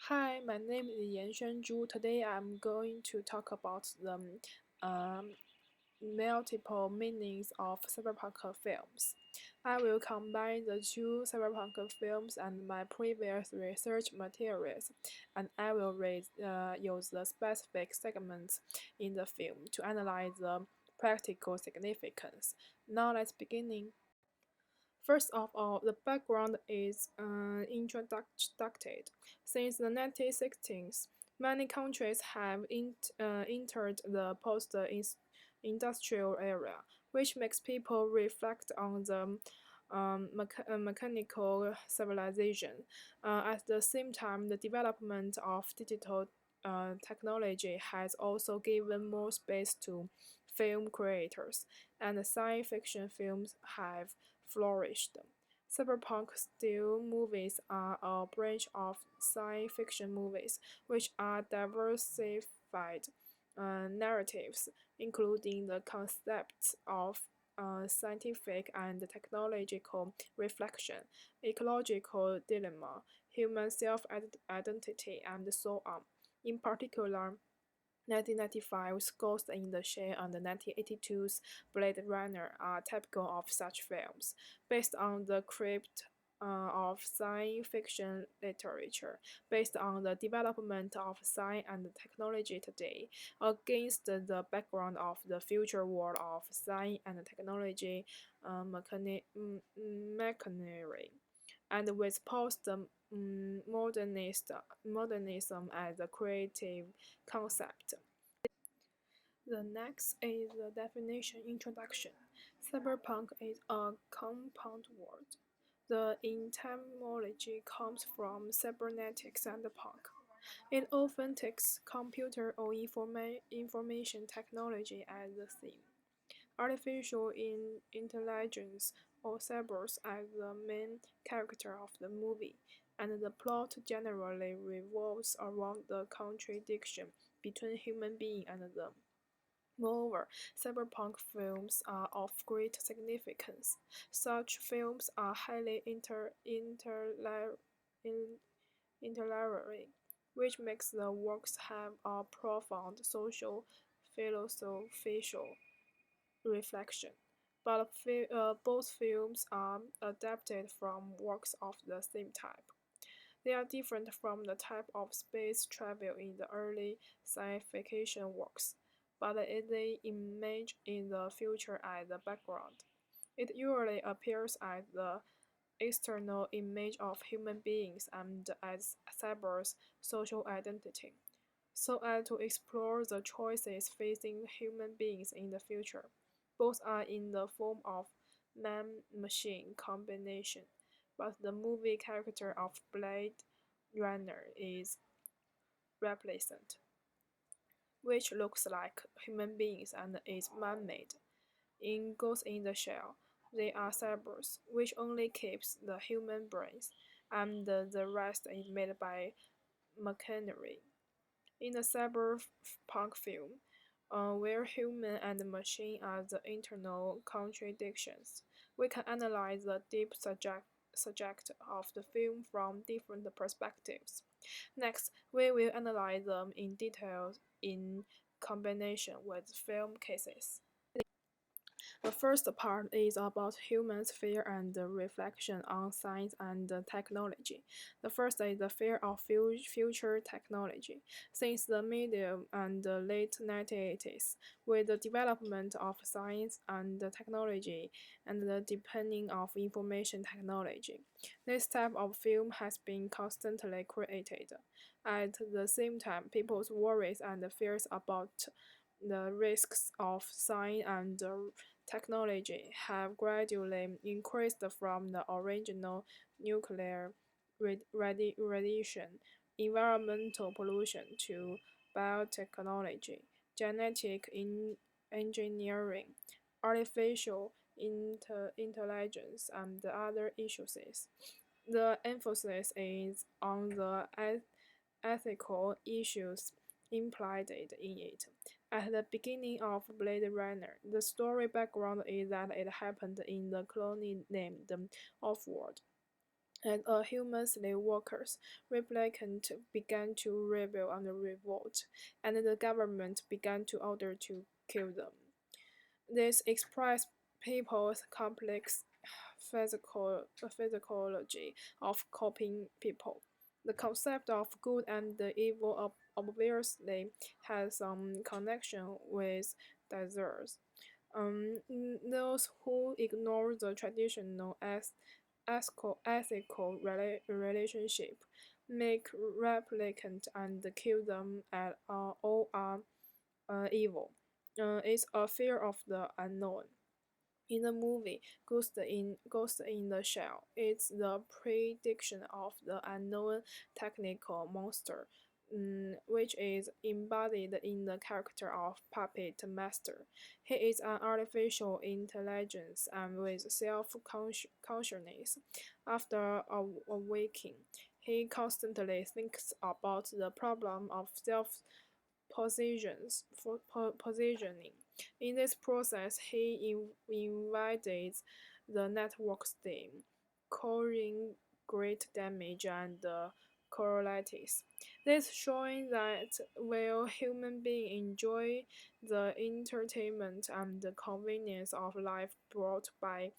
Hi, my name is Yanxuan Zhu. Today I'm going to talk about the um, multiple meanings of cyberpunk films. I will combine the two cyberpunk films and my previous research materials, and I will use the specific segments in the film to analyze the practical significance. Now let's begin. First of all, the background is introduced. Since the 1960s, many countries have entered the post-industrial era, which makes people reflect on the mechanical civilization. At the same time, the development of digital technology has also given more space to film creators, and science fiction films have flourished. Cyberpunk style movies are a branch of science fiction movies, which are diversified narratives, including the concepts of scientific and technological reflection, ecological dilemma, human self-identity, and so on. In particular, 1995's Ghost in the Shell and 1982's Blade Runner are typical of such films, based on the crypt of science fiction literature, based on the development of science and technology today, against the background of the future world of science and technology machinery, and with modernism as a creative concept. The next is the definition introduction. Cyberpunk is a compound word. The etymology comes from cybernetics and punk. It often takes computer or information technology as the theme. Artificial intelligence or cybers as the main character of the movie, and the plot generally revolves around the contradiction between human being and them. Moreover, cyberpunk films are of great significance. Such films are highly interlinear, which makes the works have a profound social, philosophical reflection. But both films are adapted from works of the same type. They are different from the type of space travel in the early science fiction works, but they image in the future as the background. It usually appears as the external image of human beings and as cyber's social identity, so as to explore the choices facing human beings in the future. Both are in the form of man-machine combination, but the movie character of Blade Runner is replacement, which looks like human beings and is man-made. In Ghost in the Shell, they are cybers, which only keeps the human brains, and the rest is made by machinery. In the cyberpunk film, where human and machine are the internal contradictions, we can analyze the deep subject of the film from different perspectives. Next, we will analyze them in detail in combination with film cases. The first part is about humans' fear and reflection on science and technology. The first is the fear of future technology. Since the medium and the late 1980s, with the development of science and technology and the deepening of information technology, this type of film has been constantly created. At the same time, people's worries and fears about the risks of science and technology have gradually increased from the original nuclear radiation, environmental pollution to biotechnology, genetic engineering, artificial intelligence, and other issues. The emphasis is on the ethical issues implied in it. At the beginning of Blade Runner, the story background is that it happened in the colony named Offworld. and human slave workers, replicants began to rebel and revolt, and the government began to order to kill them. This expressed people's complex physiology of coping people. The concept of good and evil obviously has some connection with desires. Those who ignore the traditional ethical relationship make replicant and kill them at all are evil. It's a fear of the unknown. In the movie Ghost in the Shell, it's the prediction of the unknown technical monster, which is embodied in the character of Puppet Master. He is an artificial intelligence and with self-consciousness. After awaking, he constantly thinks about the problem of positioning. In this process, he invades the network steam, causing great damage and correlates. This showing that while human beings enjoy the entertainment and the convenience of life brought by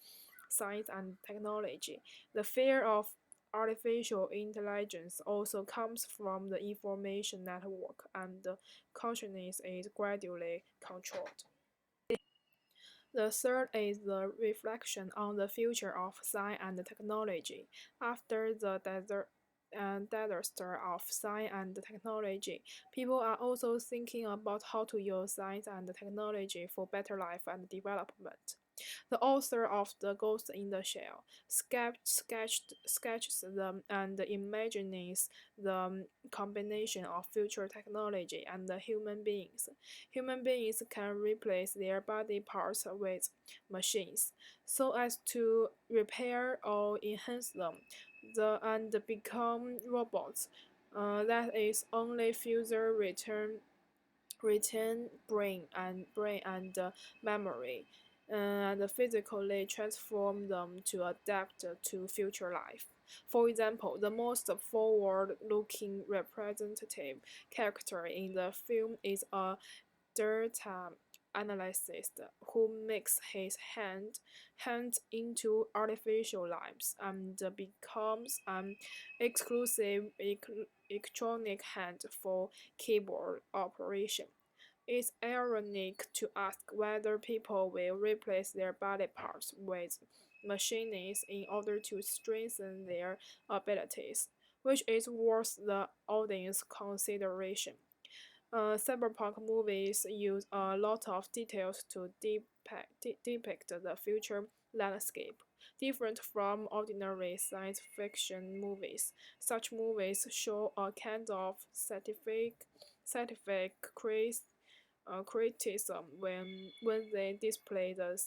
science and technology, the fear of artificial intelligence also comes from the information network and the consciousness is gradually controlled. The third is the reflection on the future of science and technology. After the disaster of science and technology, people are also thinking about how to use science and technology for better life and development. The author of The Ghost in the Shell sketches them and imagines the combination of future technology and the human beings. Human beings can replace their body parts with machines so as to repair or enhance them and become robots. That is only further retain brain and memory and physically transform them to adapt to future life. For example, the most forward-looking representative character in the film is a data analyst who makes his hands into artificial lives and becomes an exclusive electronic hand for keyboard operation. It's ironic to ask whether people will replace their body parts with machines in order to strengthen their abilities, which is worth the audience consideration. Cyberpunk movies use a lot of details to depict the future landscape. Different from ordinary science fiction movies, such movies show a kind of scientific criticism when they display the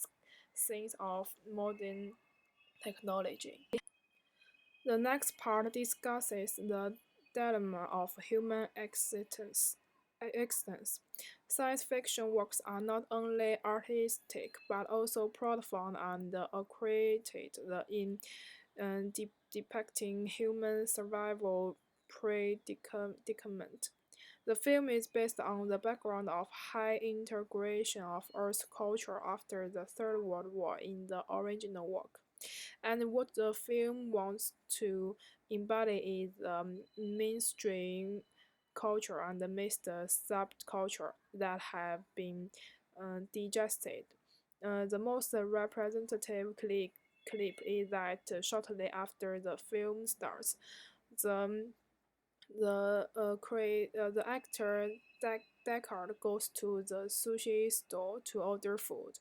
things of modern technology. The next part discusses the dilemma of human existence. Science fiction works are not only artistic but also profound and accredited in depicting human survival predicament. The film is based on the background of high integration of Earth's culture after the Third World War in the original work. And what the film wants to embody is mainstream culture and mixed subculture that have been digested. The most representative clip is that shortly after the film starts, the the actor Deckard goes to the sushi store to order food.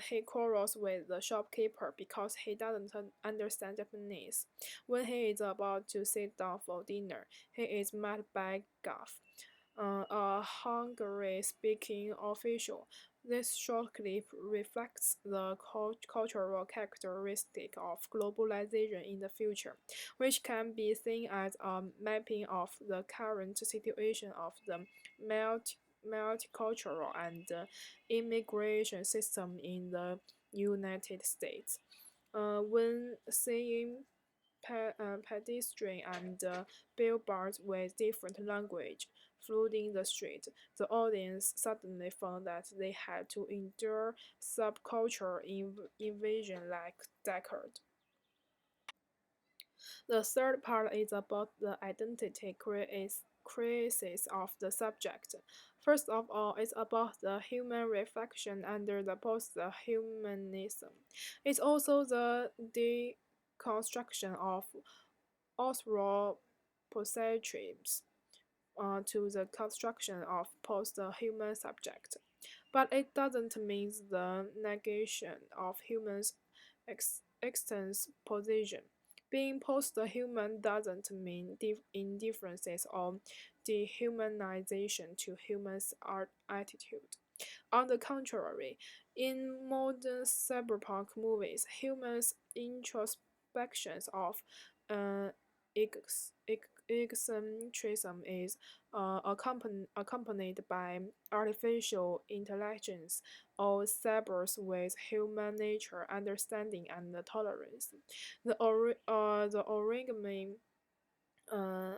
He quarrels with the shopkeeper because he doesn't understand Japanese. When he is about to sit down for dinner, he is met by Gaff, a Hungary-speaking official. This short clip reflects the cultural characteristic of globalization in the future, which can be seen as a mapping of the current situation of the multicultural and immigration system in the United States. When seeing pedestrian and billboards with different language flooding the street. The audience suddenly found that they had to endure subculture invasion like Deckard. The third part is about the identity crisis of the subject. First of all, it's about the human reflection under the post-humanism. It's also the deconstruction of anthropocentrism to the construction of post-human subject. But it doesn't mean the negation of humans' existence position. Being post-human doesn't mean indifferences or dehumanization to humans' attitude. On the contrary, in modern cyberpunk movies, humans' introspections of uh, eccentricism is accompanied by artificial intelligence or cybers with human nature, understanding, and tolerance. The origami uh,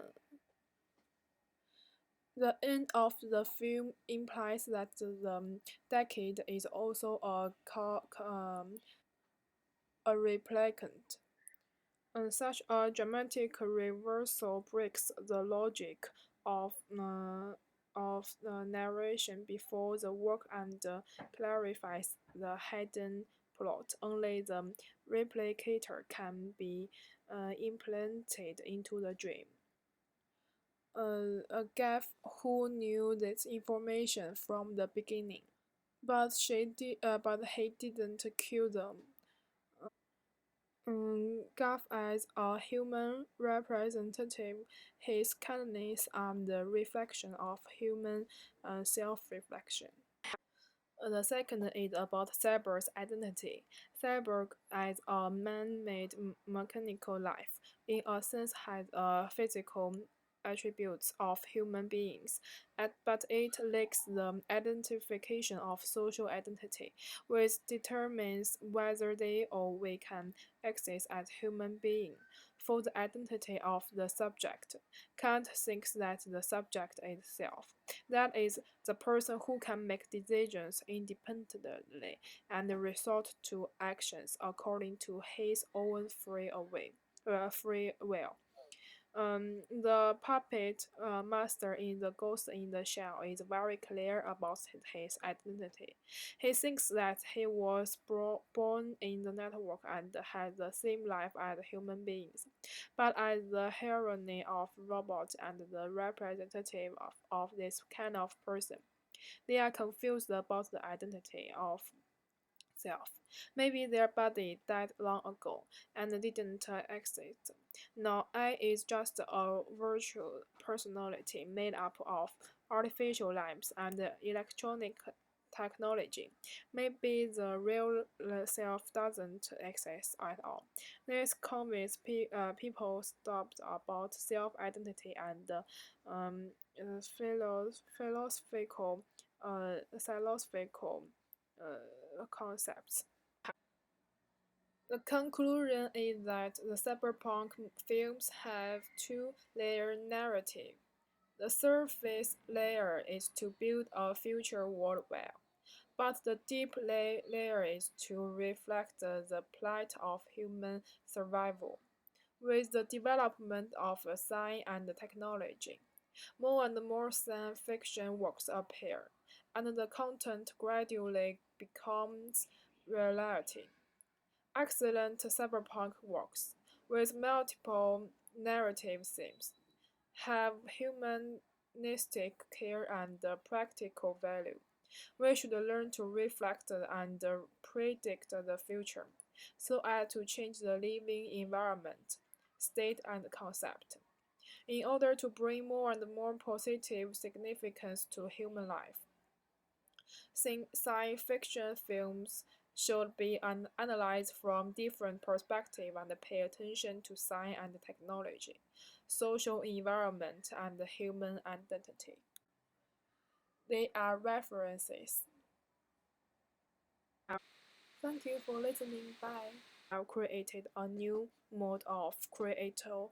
the end of the film implies that the decade is also a replicant. And such a dramatic reversal breaks the logic of the narration before the work and clarifies the hidden plot. Only the replicator can be implanted into the dream. A Gaff who knew this information from the beginning, but he didn't kill them. Gaff as a human representative, his kindness and the reflection of human self-reflection. The second is about cyber's identity. Cyber as a man-made mechanical life, in a sense has physical attributes of human beings, but it lacks the identification of social identity, which determines whether they or we can exist as human beings. For the identity of the subject, Kant thinks that the subject is self. That is, the person who can make decisions independently and resort to actions according to his own free will. The puppet master in The Ghost in the Shell is very clear about his identity. He thinks that he was born in the network and had the same life as human beings, but as the heroine of robots and the representative of this kind of person, they are confused about the identity of self. Maybe their body died long ago and didn't exist. Now I is just a virtual personality made up of artificial limbs and electronic technology. Maybe the real self doesn't exist at all. This convinces people stopped about self-identity and philosophical concepts. The conclusion is that the cyberpunk films have two-layer narrative. The surface layer is to build a future world well, but the deep layer is to reflect the plight of human survival. With the development of science and technology, more and more science fiction works appear, and the content gradually becomes reality. Excellent cyberpunk works, with multiple narrative themes, have humanistic care and practical value. We should learn to reflect and predict the future, so as to change the living environment, state, and concept, in order to bring more and more positive significance to human life. Science fiction films should be analyzed from different perspectives and pay attention to science and technology, social environment, and human identity. They are references. Thank you for listening. Bye. created a new mode of creator